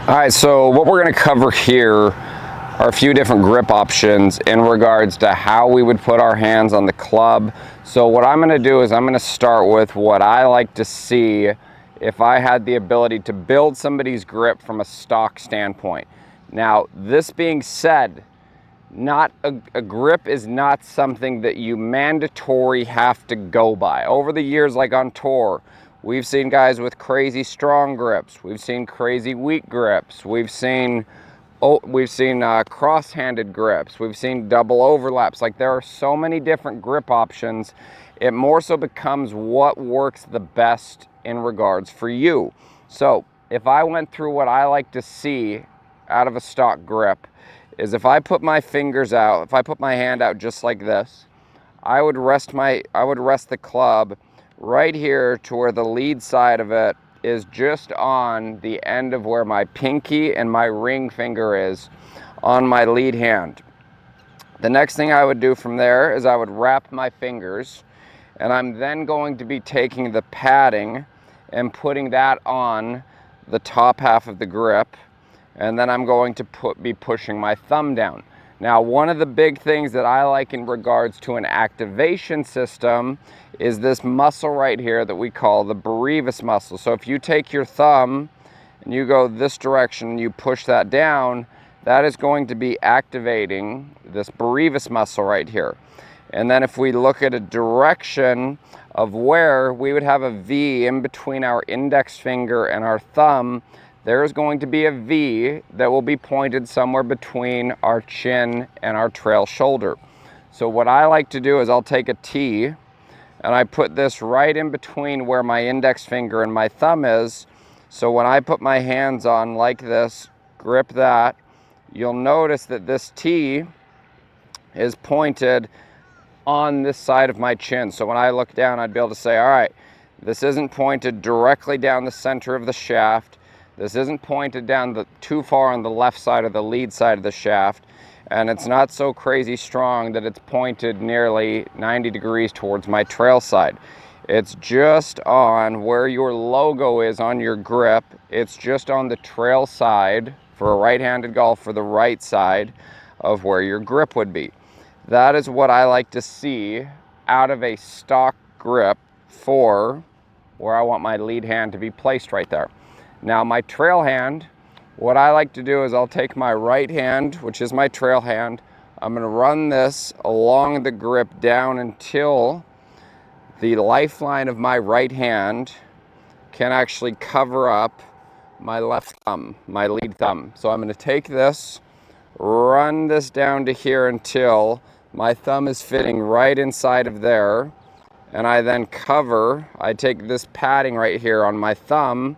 All right, so what we're going to cover here are a few different grip options in regards to how we would put our hands on the club. So what I'm going to do is I'm going to start with what I like to see if I had the ability to build somebody's grip from a stock standpoint. Now, this being said, not a grip is not something that you mandatory have to go by. Over the years, like on tour, we've seen guys with crazy strong grips. We've seen crazy weak grips. We've seen cross-handed grips. We've seen double overlaps. Like, there are so many different grip options. It more so becomes what works the best in regards for you. So if I went through what I like to see out of a stock grip, is if I put my fingers out, if I put my hand out just like this, I would rest the club right here to where the lead side of it is just on the end of where my pinky and my ring finger is on my lead hand. The next thing I would do from there is I would wrap my fingers, and I'm then going to be taking the padding and putting that on the top half of the grip, and then I'm going to be pushing my thumb down. Now, one of the big things that I like in regards to an activation system is this muscle right here that we call the brevis muscle. So if you take your thumb and you go this direction and you push that down, that is going to be activating this brevis muscle right here. And then if we look at a direction of where we would have a V in between our index finger and our thumb, there is going to be a V that will be pointed somewhere between our chin and our trail shoulder. So what I like to do is I'll take a T and I put this right in between where my index finger and my thumb is. So when I put my hands on like this, grip that, you'll notice that this T is pointed on this side of my chin. So when I look down, I'd be able to say, all right, this isn't pointed directly down the center of the shaft. This isn't pointed down too far on the left side of the lead side of the shaft, and it's not so crazy strong that it's pointed nearly 90 degrees towards my trail side. It's just on where your logo is on your grip. It's just on the trail side for a right-handed golfer, the right side of where your grip would be. That is what I like to see out of a stock grip for where I want my lead hand to be placed right there. Now, my trail hand, what I like to do is I'll take my right hand, which is my trail hand. I'm going to run this along the grip down until the lifeline of my right hand can actually cover up my left thumb, my lead thumb. So I'm going to take this, run this down to here until my thumb is fitting right inside of there. And I then I take this padding right here on my thumb,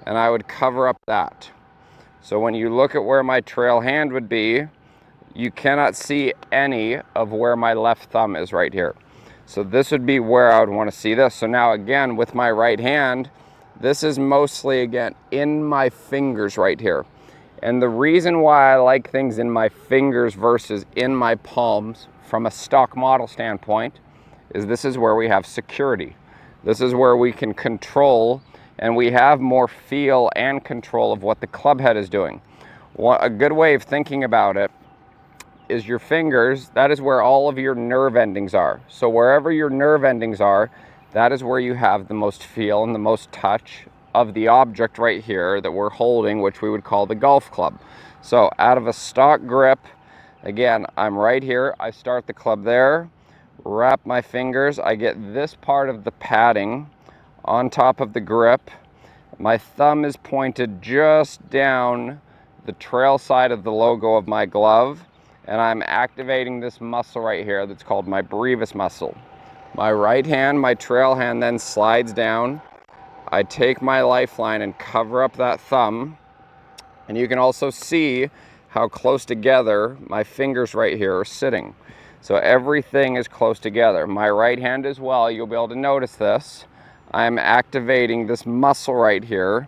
and I would cover up that. So when you look at where my trail hand would be, you cannot see any of where my left thumb is right here. So this would be where I would want to see this. So now again, with my right hand, this is mostly, again, in my fingers right here. And the reason why I like things in my fingers versus in my palms from a stock model standpoint is this is where we have security. This is where we can control, and we have more feel and control of what the club head is doing. A good way of thinking about it is your fingers, that is where all of your nerve endings are. So wherever your nerve endings are, that is where you have the most feel and the most touch of the object right here that we're holding, which we would call the golf club. So out of a stock grip, again, I'm right here. I start the club there, wrap my fingers. I get this part of the padding on top of the grip. My thumb is pointed just down the trail side of the logo of my glove, and I'm activating this muscle right here that's called my brevis muscle. My right hand, my trail hand, then slides down. I take my lifeline and cover up that thumb, and you can also see how close together my fingers right here are sitting. So everything is close together. My right hand as well, you'll be able to notice this. I'm activating this muscle right here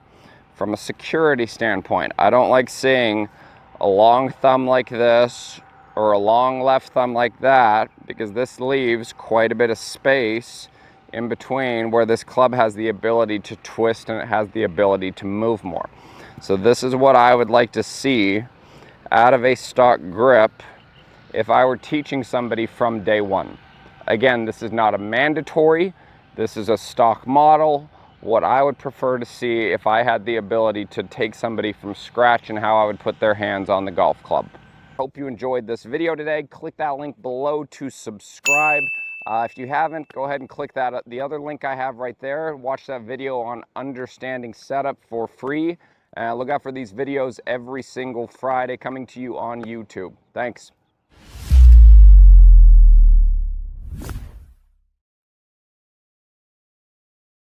from a security standpoint. I don't like seeing a long thumb like this or a long left thumb like that, because this leaves quite a bit of space in between where this club has the ability to twist and it has the ability to move more. So this is what I would like to see out of a stock grip if I were teaching somebody from day one. Again, this is not a mandatory, this is a stock model. What I would prefer to see if I had the ability to take somebody from scratch and how I would put their hands on the golf club. Hope you enjoyed this video today. Click that link below to subscribe. If you haven't, go ahead and click the other link I have right there. Watch that video on understanding setup for free. Look out for these videos every single Friday coming to you on YouTube. Thanks.